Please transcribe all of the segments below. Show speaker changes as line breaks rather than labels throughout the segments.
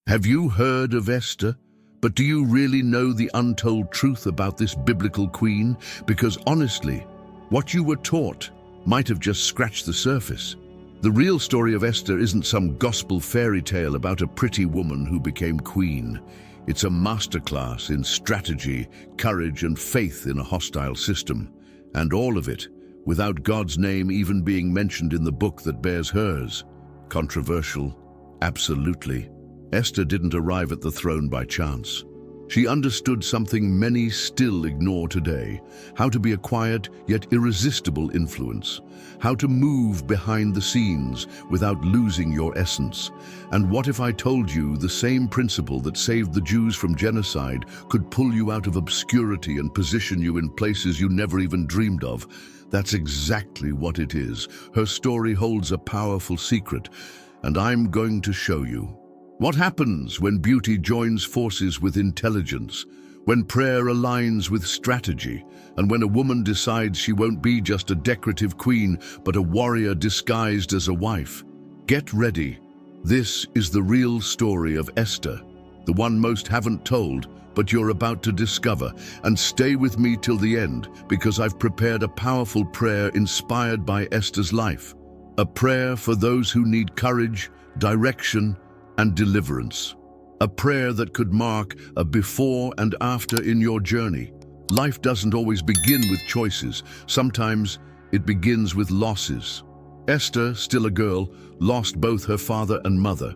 Have you heard of Esther? But do you really know the untold truth about this biblical queen? Because honestly, what you were taught might have just scratched the surface. The real story of Esther isn't some gospel fairy tale about a pretty woman who became queen. It's a masterclass in strategy, courage, and faith in a hostile system. And all of it without God's name even being mentioned in the book that bears hers. Controversial? Absolutely. Esther didn't arrive at the throne by chance. She understood something many still ignore today: how to be a quiet yet irresistible influence, how to move behind the scenes without losing your essence. And what if I told you the same principle that saved the Jews from genocide could pull you out of obscurity and position you in places you never even dreamed of? That's exactly what it is. Her story holds a powerful secret, and I'm going to show you. What happens when beauty joins forces with intelligence, when prayer aligns with strategy, and when a woman decides she won't be just a decorative queen, but a warrior disguised as a wife? Get ready. This is the real story of Esther, the one most haven't told, but you're about to discover. And stay with me till the end, because I've prepared a powerful prayer inspired by Esther's life. A prayer for those who need courage, direction, and deliverance. A prayer that could mark a before and after in your journey. Life doesn't always begin with choices. Sometimes it begins with losses. Esther, still a girl, lost both her father and mother.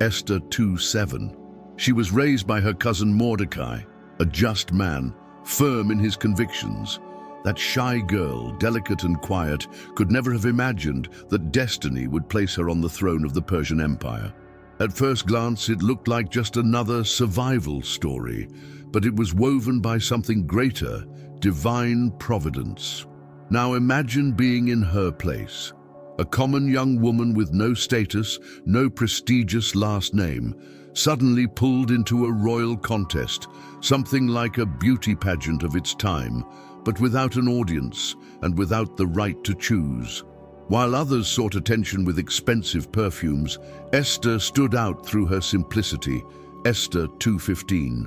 Esther 2:7. She was raised by her cousin Mordecai, a just man, firm in his convictions. That shy girl, delicate and quiet, could never have imagined that destiny would place her on the throne of the Persian Empire. At first glance, it looked like just another survival story, but it was woven by something greater: divine providence. Now imagine being in her place. A common young woman with no status, no prestigious last name, suddenly pulled into a royal contest, something like a beauty pageant of its time, but without an audience and without the right to choose. While others sought attention with expensive perfumes, Esther stood out through her simplicity. Esther 2:15.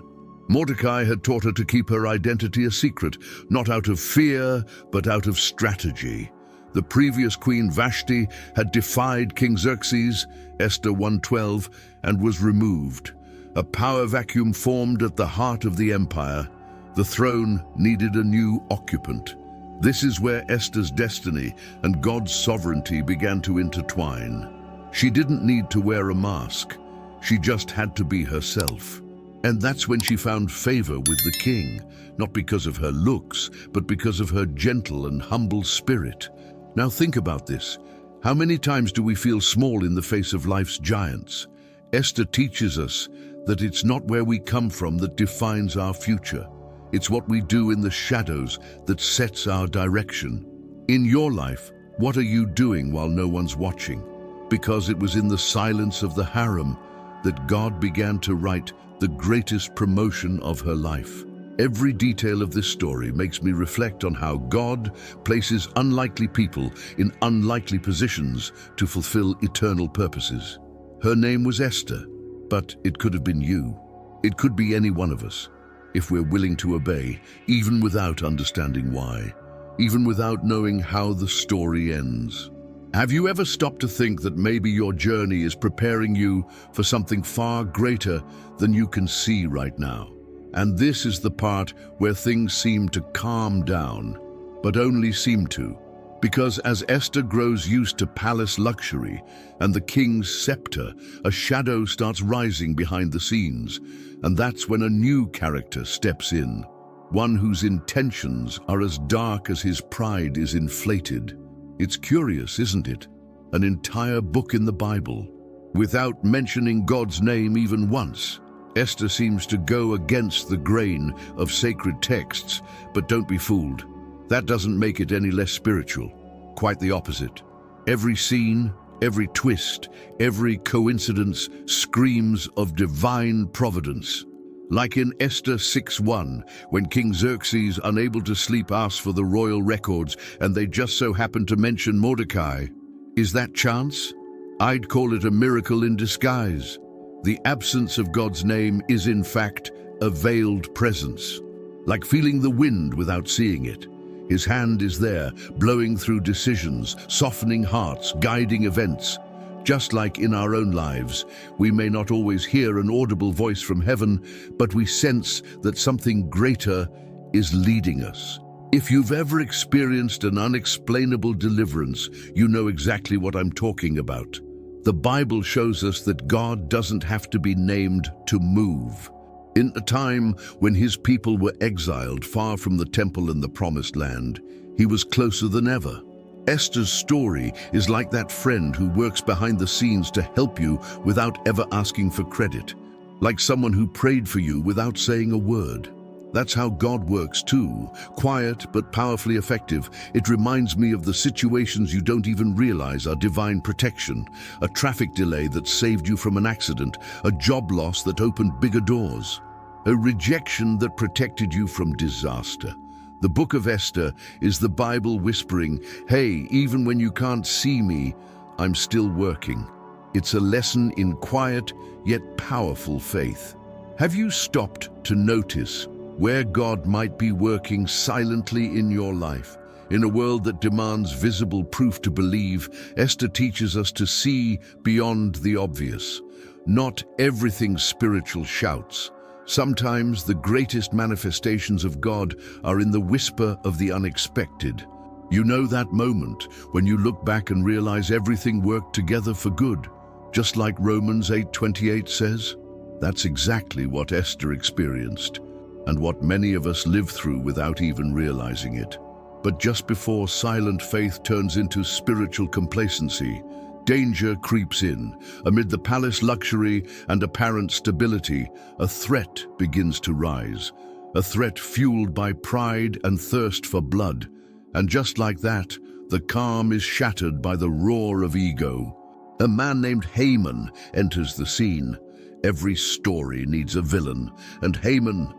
Mordecai had taught her to keep her identity a secret, not out of fear, but out of strategy. The previous Queen Vashti had defied King Xerxes, Esther 1:12, and was removed. A power vacuum formed at the heart of the empire. The throne needed a new occupant. This is where Esther's destiny and God's sovereignty began to intertwine. She didn't need to wear a mask. She just had to be herself. And that's when she found favor with the king, not because of her looks, but because of her gentle and humble spirit. Now think about this. How many times do we feel small in the face of life's giants? Esther teaches us that it's not where we come from that defines our future. It's what we do in the shadows that sets our direction. In your life, what are you doing while no one's watching? Because it was in the silence of the harem that God began to write the greatest promotion of her life. Every detail of this story makes me reflect on how God places unlikely people in unlikely positions to fulfill eternal purposes. Her name was Esther, but it could have been you. It could be any one of us, if we're willing to obey, even without understanding why, even without knowing how the story ends. Have you ever stopped to think that maybe your journey is preparing you for something far greater than you can see right now? And this is the part where things seem to calm down, but only seem to. Because as Esther grows used to palace luxury and the king's scepter, a shadow starts rising behind the scenes, and that's when a new character steps in, one whose intentions are as dark as his pride is inflated. It's curious, isn't it? An entire book in the Bible, without mentioning God's name even once. Esther seems to go against the grain of sacred texts, but don't be fooled. That doesn't make it any less spiritual. Quite the opposite. Every scene, every twist, every coincidence screams of divine providence. Like in Esther 6:1, when King Xerxes, unable to sleep, asked for the royal records, and they just so happened to mention Mordecai. Is that chance? I'd call it a miracle in disguise. The absence of God's name is in fact a veiled presence, like feeling the wind without seeing it. His hand is there, blowing through decisions, softening hearts, guiding events. Just like in our own lives, we may not always hear an audible voice from heaven, but we sense that something greater is leading us. If you've ever experienced an unexplainable deliverance, you know exactly what I'm talking about. The Bible shows us that God doesn't have to be named to move. In a time when his people were exiled far from the temple and the promised land, he was closer than ever. Esther's story is like that friend who works behind the scenes to help you without ever asking for credit, like someone who prayed for you without saying a word. That's how God works too, quiet but powerfully effective. It reminds me of the situations you don't even realize are divine protection, a traffic delay that saved you from an accident, a job loss that opened bigger doors, a rejection that protected you from disaster. The book of Esther is the Bible whispering, "Hey, even when you can't see me, I'm still working." It's a lesson in quiet yet powerful faith. Have you stopped to notice where God might be working silently in your life? In a world that demands visible proof to believe, Esther teaches us to see beyond the obvious. Not everything spiritual shouts. Sometimes the greatest manifestations of God are in the whisper of the unexpected. You know that moment when you look back and realize everything worked together for good, just like Romans 8:28 says? That's exactly what Esther experienced, and what many of us live through without even realizing it. But just before silent faith turns into spiritual complacency, danger creeps in. Amid the palace luxury and apparent stability, a threat begins to rise. A threat fueled by pride and thirst for blood. And just like that, the calm is shattered by the roar of ego. A man named Haman enters the scene. Every story needs a villain, and Haman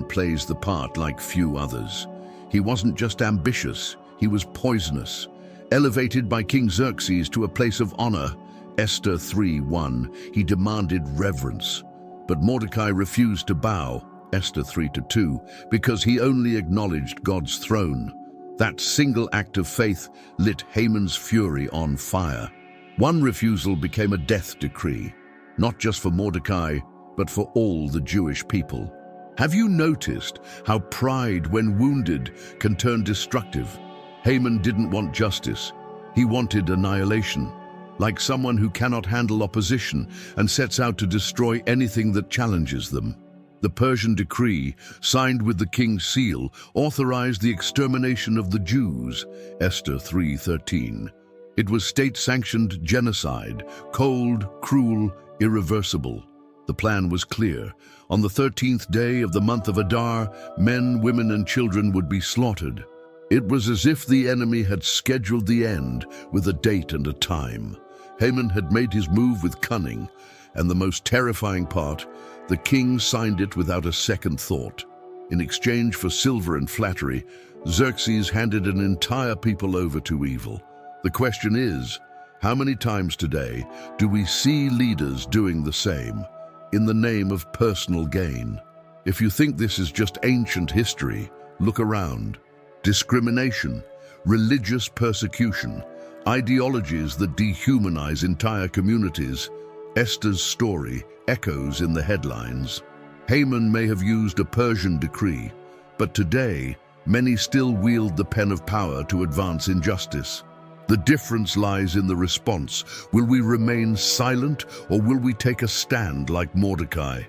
plays the part like few others. He wasn't just ambitious, he was poisonous. Elevated by King Xerxes to a place of honor, Esther 3:1, he demanded reverence. But Mordecai refused to bow, Esther 3:2, because he only acknowledged God's throne. That single act of faith lit Haman's fury on fire. One refusal became a death decree, not just for Mordecai, but for all the Jewish people. Have you noticed how pride, when wounded, can turn destructive? Haman didn't want justice. He wanted annihilation, like someone who cannot handle opposition and sets out to destroy anything that challenges them. The Persian decree, signed with the king's seal, authorized the extermination of the Jews, Esther 3:13. It was state-sanctioned genocide, cold, cruel, irreversible. The plan was clear. On the 13th day of the month of Adar, men, women, and children would be slaughtered. It was as if the enemy had scheduled the end with a date and a time. Haman had made his move with cunning, and the most terrifying part, the king signed it without a second thought. In exchange for silver and flattery, Xerxes handed an entire people over to evil. The question is, how many times today do we see leaders doing the same, in the name of personal gain? If you think this is just ancient history, look around. Discrimination, religious persecution, ideologies that dehumanize entire communities. Esther's story echoes in the headlines. Haman may have used a Persian decree, but today, many still wield the pen of power to advance injustice. The difference lies in the response. Will we remain silent, or will we take a stand like Mordecai?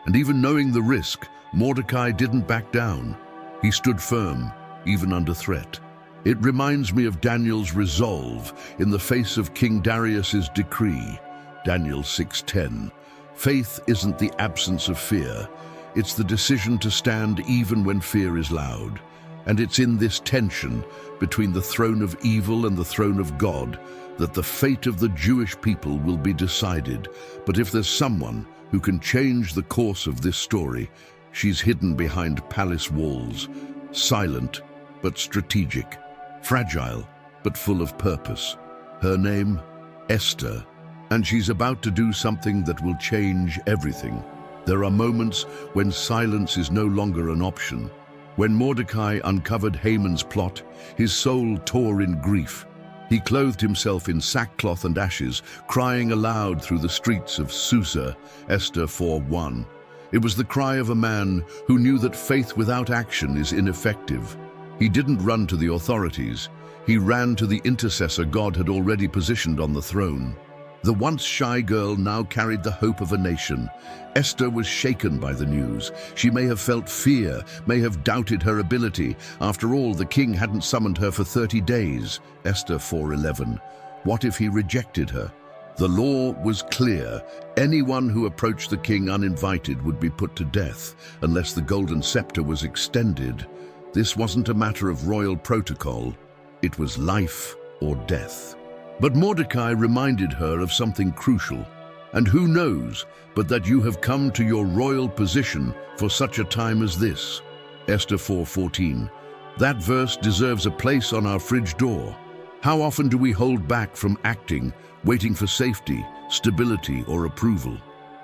And even knowing the risk, Mordecai didn't back down. He stood firm, even under threat. It reminds me of Daniel's resolve in the face of King Darius's decree, Daniel 6:10. Faith isn't the absence of fear. It's the decision to stand even when fear is loud. And it's in this tension between the throne of evil and the throne of God that the fate of the Jewish people will be decided. But if there's someone who can change the course of this story, she's hidden behind palace walls, silent but strategic, fragile but full of purpose. Her name, Esther. And she's about to do something that will change everything. There are moments when silence is no longer an option. When Mordecai uncovered Haman's plot, his soul tore in grief. He clothed himself in sackcloth and ashes, crying aloud through the streets of Susa, Esther 4:1. It was the cry of a man who knew that faith without action is ineffective. He didn't run to the authorities. He ran to the intercessor God had already positioned on the throne. The once shy girl now carried the hope of a nation. Esther was shaken by the news. She may have felt fear, may have doubted her ability. After all, the king hadn't summoned her for 30 days. Esther 4:11. What if he rejected her? The law was clear. Anyone who approached the king uninvited would be put to death, unless the golden scepter was extended. This wasn't a matter of royal protocol. It was life or death. But Mordecai reminded her of something crucial. And who knows but that you have come to your royal position for such a time as this. Esther 4:14. That verse deserves a place on our fridge door. How often do we hold back from acting, waiting for safety, stability, or approval?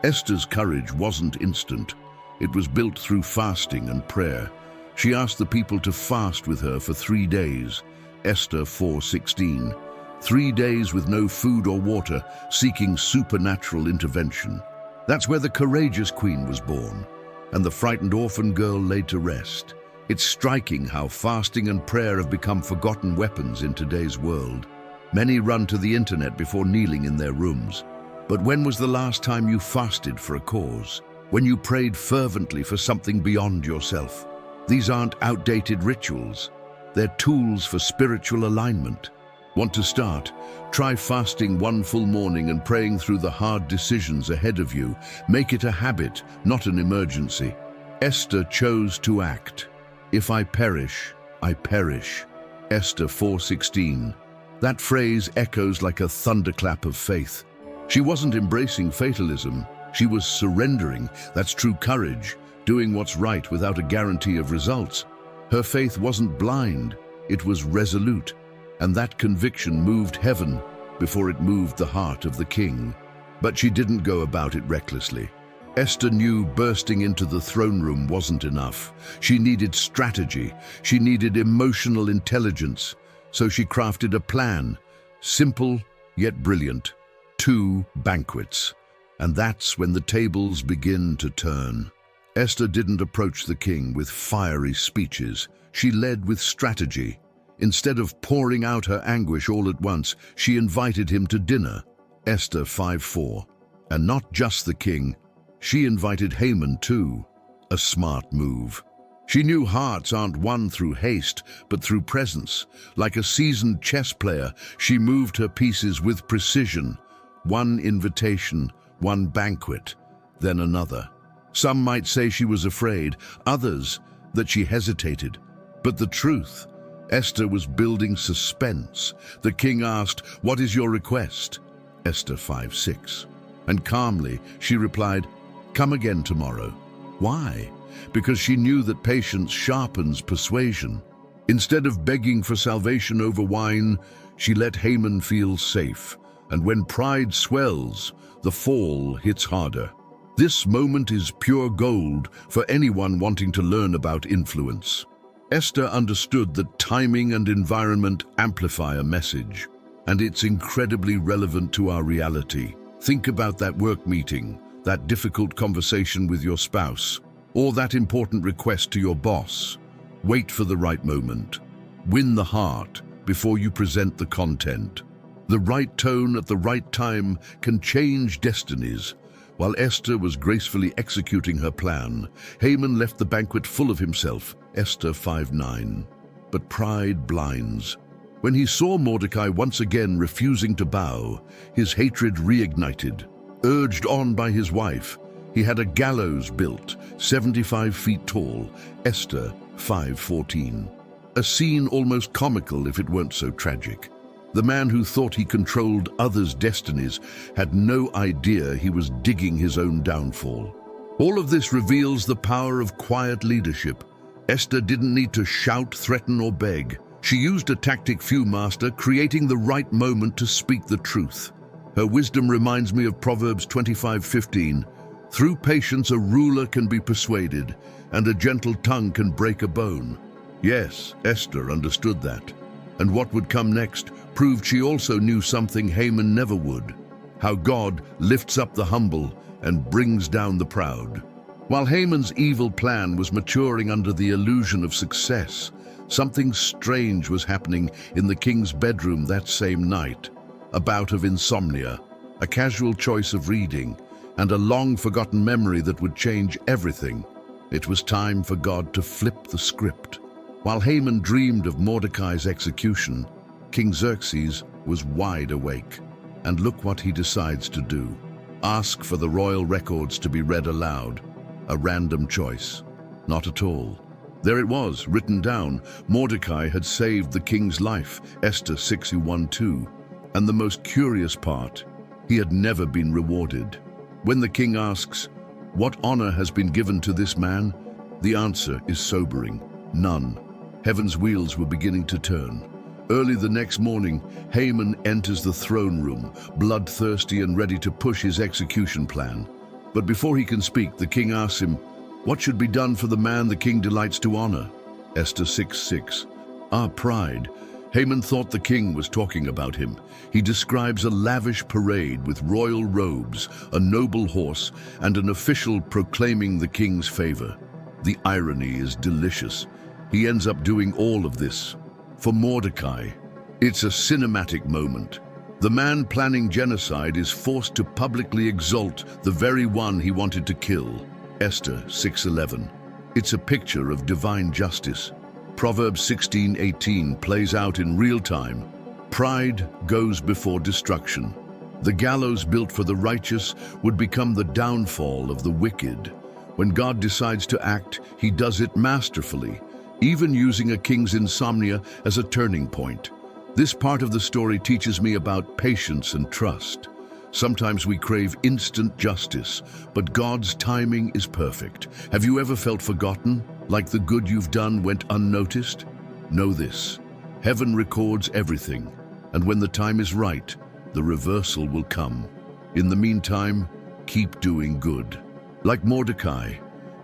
Esther's courage wasn't instant. It was built through fasting and prayer. She asked the people to fast with her for 3 days. Esther 4:16. 3 days with no food or water, seeking supernatural intervention. That's where the courageous queen was born, and the frightened orphan girl laid to rest. It's striking how fasting and prayer have become forgotten weapons in today's world. Many run to the internet before kneeling in their rooms. But when was the last time you fasted for a cause? When you prayed fervently for something beyond yourself? These aren't outdated rituals. They're tools for spiritual alignment. Want to start? Try fasting 1 full morning and praying through the hard decisions ahead of you. Make it a habit, not an emergency. Esther chose to act. If I perish, I perish. Esther 4:16. That phrase echoes like a thunderclap of faith. She wasn't embracing fatalism. She was surrendering. That's true courage, doing what's right without a guarantee of results. Her faith wasn't blind, it was resolute. And that conviction moved heaven before it moved the heart of the king. But she didn't go about it recklessly. Esther knew bursting into the throne room wasn't enough. She needed strategy. She needed emotional intelligence. So she crafted a plan, simple yet brilliant. 2 banquets. And that's when the tables begin to turn. Esther didn't approach the king with fiery speeches. She led with strategy. Instead of pouring out her anguish all at once, she invited him to dinner. Esther 5:4. And not just the king, she invited Haman too. A smart move. She knew hearts aren't won through haste, but through presence. Like a seasoned chess player, she moved her pieces with precision. 1 invitation, 1 banquet, then another. Some might say she was afraid, others that she hesitated. But the truth, Esther was building suspense. The king asked, "What is your request?" Esther 5:6. And calmly, she replied, "Come again tomorrow." Why? Because she knew that patience sharpens persuasion. Instead of begging for salvation over wine, she let Haman feel safe. And when pride swells, the fall hits harder. This moment is pure gold for anyone wanting to learn about influence. Esther understood that timing and environment amplify a message, and it's incredibly relevant to our reality. Think about that work meeting, that difficult conversation with your spouse, or that important request to your boss. Wait for the right moment. Win the heart before you present the content. The right tone at the right time can change destinies. While Esther was gracefully executing her plan, Haman left the banquet full of himself. Esther 5:9. But pride blinds. When he saw Mordecai once again refusing to bow, his hatred reignited. Urged on by his wife, he had a gallows built, 75 feet tall. Esther 5:14. A scene almost comical if it weren't so tragic. The man who thought he controlled others' destinies had no idea he was digging his own downfall. All of this reveals the power of quiet leadership. Esther didn't need to shout, threaten, or beg. She used a tactic few master, creating the right moment to speak the truth. Her wisdom reminds me of Proverbs 25:15. Through patience a ruler can be persuaded, and a gentle tongue can break a bone. Yes, Esther understood that. And what would come next proved she also knew something Haman never would: how God lifts up the humble and brings down the proud. While Haman's evil plan was maturing under the illusion of success, something strange was happening in the king's bedroom that same night. A bout of insomnia, a casual choice of reading, and a long-forgotten memory that would change everything. It was time for God to flip the script. While Haman dreamed of Mordecai's execution, King Xerxes was wide awake. And look what he decides to do. Ask for the royal records to be read aloud. A random choice. Not at all. There it was, written down. Mordecai had saved the king's life, Esther 6:1-2. And the most curious part, he had never been rewarded. When the king asks, "What honor has been given to this man?" the answer is sobering: none. Heaven's wheels were beginning to turn. Early the next morning, Haman enters the throne room, bloodthirsty and ready to push his execution plan. But before he can speak, the king asks him, "What should be done for the man the king delights to honor?" Esther 6:6. Pride. Haman thought the king was talking about him. He describes a lavish parade with royal robes, a noble horse, and an official proclaiming the king's favor. The irony is delicious. He ends up doing all of this for Mordecai. It's a cinematic moment. The man planning genocide is forced to publicly exalt the very one he wanted to kill. Esther 6:11. It's a picture of divine justice. Proverbs 16:18 plays out in real time. Pride goes before destruction. The gallows built for the righteous would become the downfall of the wicked. When God decides to act, he does it masterfully, even using a king's insomnia as a turning point. This part of the story teaches me about patience and trust. Sometimes we crave instant justice, but God's timing is perfect. Have you ever felt forgotten, like the good you've done went unnoticed? Know this: heaven records everything, and when the time is right, the reversal will come. In the meantime, keep doing good. Like Mordecai,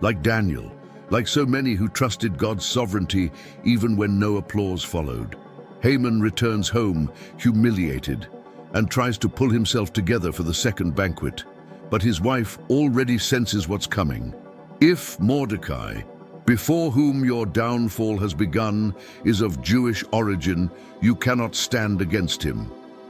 like Daniel, like so many who trusted God's sovereignty even when no applause followed. Haman returns home, humiliated, and tries to pull himself together for the second banquet. But his wife already senses what's coming. If Mordecai, before whom your downfall has begun, is of Jewish origin, you cannot stand against him.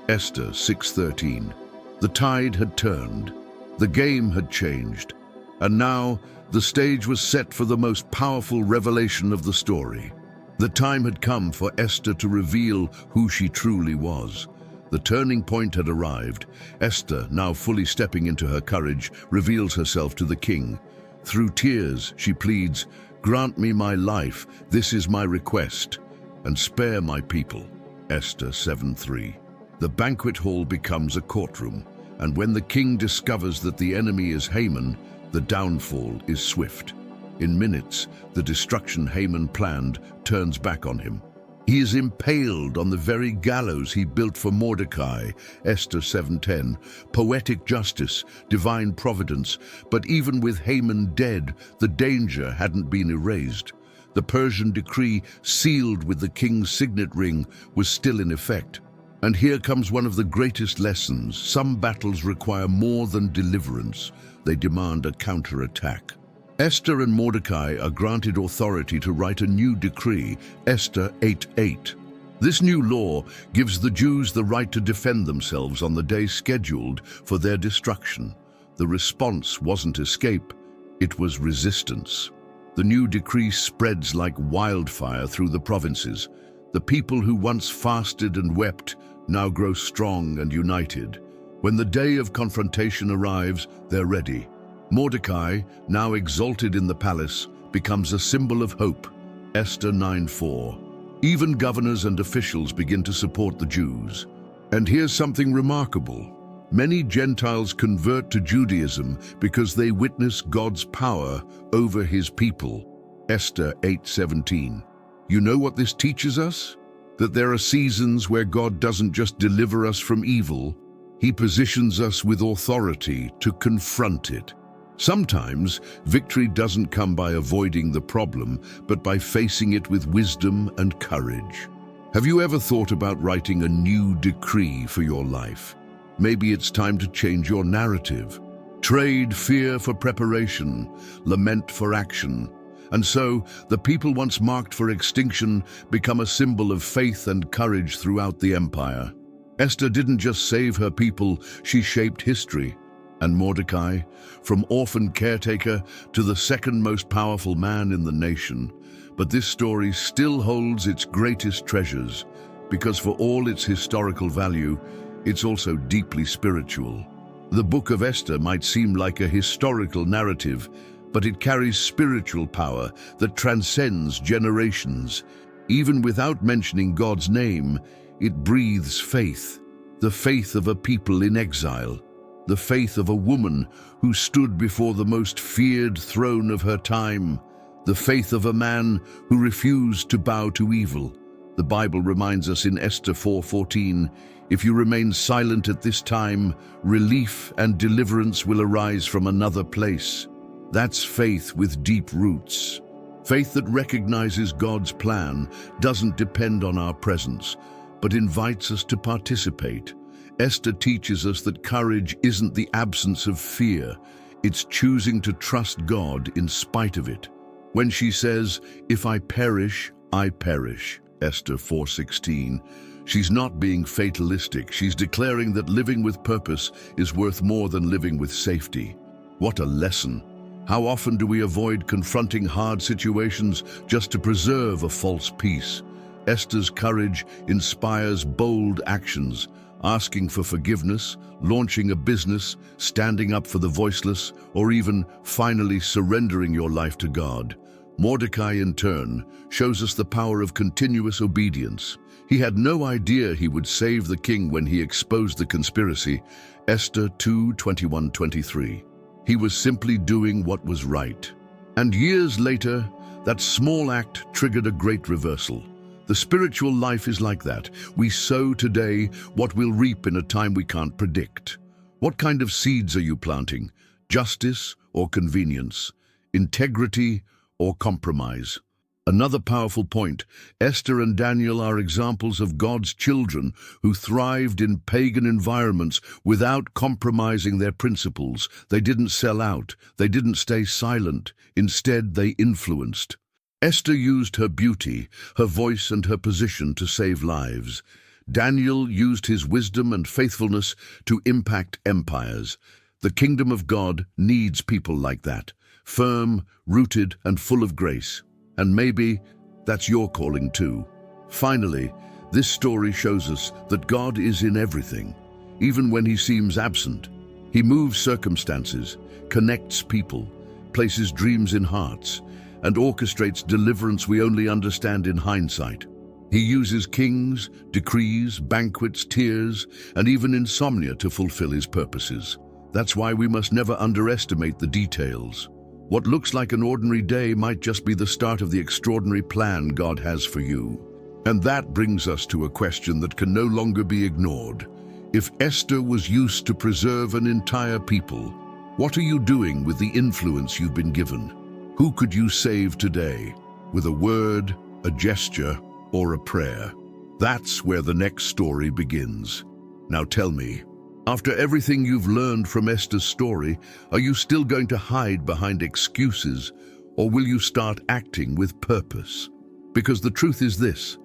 Esther 6:13. The tide had turned. The game had changed. And now, the stage was set for the most powerful revelation of the story. The time had come for Esther to reveal who she truly was. The turning point had arrived. Esther, now fully stepping into her courage, reveals herself to the king. Through tears, she pleads, "Grant me my life, this is my request, and spare my people." Esther 7:3. The banquet hall becomes a courtroom, and when the king discovers that the enemy is Haman, the downfall is swift. In minutes, the destruction Haman planned turns back on him. He is impaled on the very gallows he built for Mordecai. Esther 7:10. Poetic justice, divine providence, but even with Haman dead, the danger hadn't been erased. The Persian decree, sealed with the king's signet ring, was still in effect. And here comes one of the greatest lessons. Some battles require more than deliverance. They demand a counterattack. Esther and Mordecai are granted authority to write a new decree, Esther 8:8. This new law gives the Jews the right to defend themselves on the day scheduled for their destruction. The response wasn't escape, it was resistance. The new decree spreads like wildfire through the provinces. The people who once fasted and wept now grow strong and united. When the day of confrontation arrives, they're ready. Mordecai, now exalted in the palace, becomes a symbol of hope. Esther 9:4. Even governors and officials begin to support the Jews. And here's something remarkable. Many Gentiles convert to Judaism because they witness God's power over his people. Esther 8:17. You know what this teaches us? That there are seasons where God doesn't just deliver us from evil, He positions us with authority to confront it. Sometimes, victory doesn't come by avoiding the problem, but by facing it with wisdom and courage. Have you ever thought about writing a new decree for your life? Maybe it's time to change your narrative. Trade fear for preparation, lament for action. And so, the people once marked for extinction become a symbol of faith and courage throughout the empire. Esther didn't just save her people, she shaped history. And Mordecai, from orphan caretaker to the second most powerful man in the nation. But this story still holds its greatest treasures, because for all its historical value, it's also deeply spiritual. The book of Esther might seem like a historical narrative, but it carries spiritual power that transcends generations. Even without mentioning God's name, it breathes faith, the faith of a people in exile, the faith of a woman who stood before the most feared throne of her time, the faith of a man who refused to bow to evil. The Bible reminds us in Esther 4:14, "If you remain silent at this time, relief and deliverance will arise from another place." That's faith with deep roots. Faith that recognizes God's plan doesn't depend on our presence, but invites us to participate. Esther teaches us that courage isn't the absence of fear, it's choosing to trust God in spite of it. When she says, "If I perish, I perish," Esther 4:16, she's not being fatalistic, she's declaring that living with purpose is worth more than living with safety. What a lesson! How often do we avoid confronting hard situations just to preserve a false peace? Esther's courage inspires bold actions, asking for forgiveness, launching a business, standing up for the voiceless, or even finally surrendering your life to God. Mordecai, in turn, shows us the power of continuous obedience. He had no idea he would save the king when he exposed the conspiracy. Esther 2:21-23. He was simply doing what was right. And years later, that small act triggered a great reversal. The spiritual life is like that. We sow today what we'll reap in a time we can't predict. What kind of seeds are you planting? Justice or convenience? Integrity or compromise? Another powerful point, Esther and Daniel are examples of God's children who thrived in pagan environments without compromising their principles. They didn't sell out, they didn't stay silent, instead they influenced. Esther used her beauty, her voice and her position to save lives. Daniel used his wisdom and faithfulness to impact empires. The kingdom of God needs people like that, firm, rooted and full of grace. And maybe that's your calling too. Finally, this story shows us that God is in everything, even when he seems absent. He moves circumstances, connects people, places dreams in hearts, and orchestrates deliverance we only understand in hindsight. He uses kings, decrees, banquets, tears, and even insomnia to fulfill his purposes. That's why we must never underestimate the details. What looks like an ordinary day might just be the start of the extraordinary plan God has for you. And that brings us to a question that can no longer be ignored. If Esther was used to preserve an entire people, what are you doing with the influence you've been given? Who could you save today? With a word, a gesture, or a prayer? That's where the next story begins. Now tell me, after everything you've learned from Esther's story, are you still going to hide behind excuses, or will you start acting with purpose? Because the truth is this,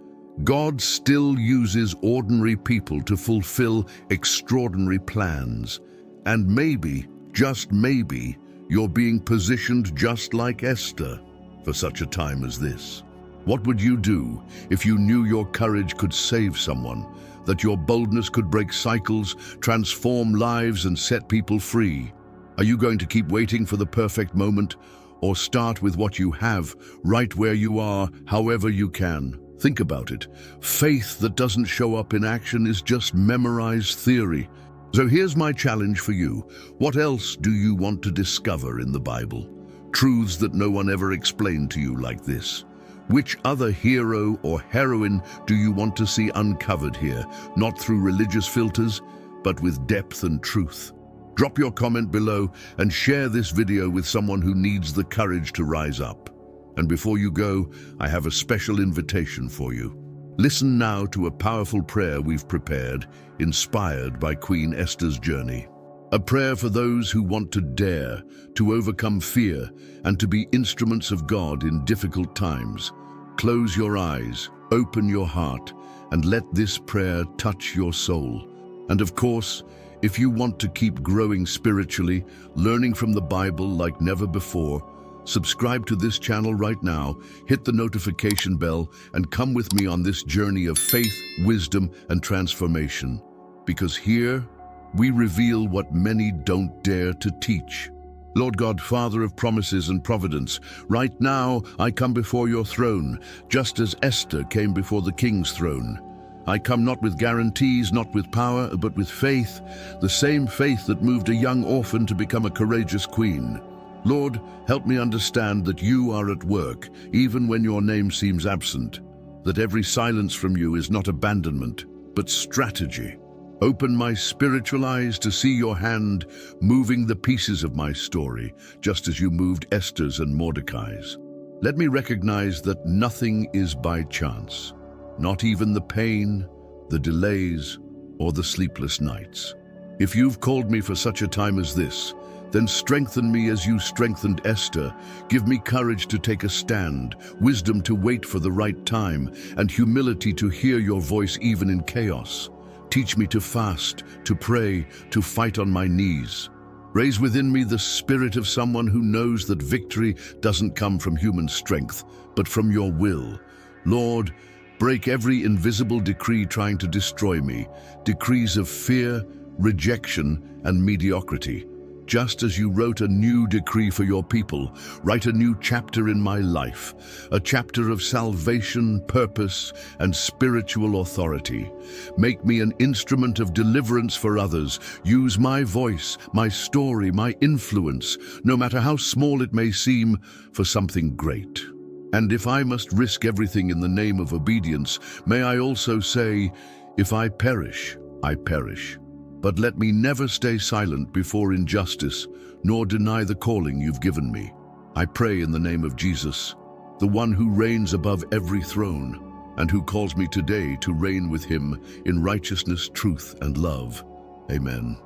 God still uses ordinary people to fulfill extraordinary plans. And maybe, just maybe, you're being positioned just like Esther for such a time as this. What would you do if you knew your courage could save someone, that your boldness could break cycles, transform lives, and set people free? Are you going to keep waiting for the perfect moment, or start with what you have, right where you are, however you can? Think about it. Faith that doesn't show up in action is just memorized theory. So here's my challenge for you. What else do you want to discover in the Bible? Truths that no one ever explained to you like this. Which other hero or heroine do you want to see uncovered here, not through religious filters, but with depth and truth. Drop your comment below and share this video with someone who needs the courage to rise up. And before you go, I have a special invitation for you. Listen now to a powerful prayer we've prepared, inspired by Queen Esther's journey. A prayer for those who want to dare, to overcome fear, and to be instruments of God in difficult times. Close your eyes, open your heart, and let this prayer touch your soul. And of course, if you want to keep growing spiritually, learning from the Bible like never before, subscribe to this channel right now, hit the notification bell, and come with me on this journey of faith, wisdom, and transformation. Because here, we reveal what many don't dare to teach. Lord God, Father of promises and providence, right now I come before your throne, just as Esther came before the king's throne. I come not with guarantees, not with power, but with faith, the same faith that moved a young orphan to become a courageous queen. Lord, help me understand that you are at work, even when your name seems absent, that every silence from you is not abandonment, but strategy. Open my spiritual eyes to see your hand moving the pieces of my story, just as you moved Esther's and Mordecai's. Let me recognize that nothing is by chance. Not even the pain, the delays, or the sleepless nights. If you've called me for such a time as this, then strengthen me as you strengthened Esther. Give me courage to take a stand, wisdom to wait for the right time, and humility to hear your voice even in chaos. Teach me to fast, to pray, to fight on my knees. Raise within me the spirit of someone who knows that victory doesn't come from human strength, but from your will. Lord, break every invisible decree trying to destroy me, decrees of fear, rejection, and mediocrity. Just as you wrote a new decree for your people, write a new chapter in my life, a chapter of salvation, purpose, and spiritual authority. Make me an instrument of deliverance for others. Use my voice, my story, my influence, no matter how small it may seem, for something great. And if I must risk everything in the name of obedience, may I also say, if I perish, I perish. But let me never stay silent before injustice, nor deny the calling you've given me. I pray in the name of Jesus, the one who reigns above every throne, and who calls me today to reign with him in righteousness, truth, and love. Amen.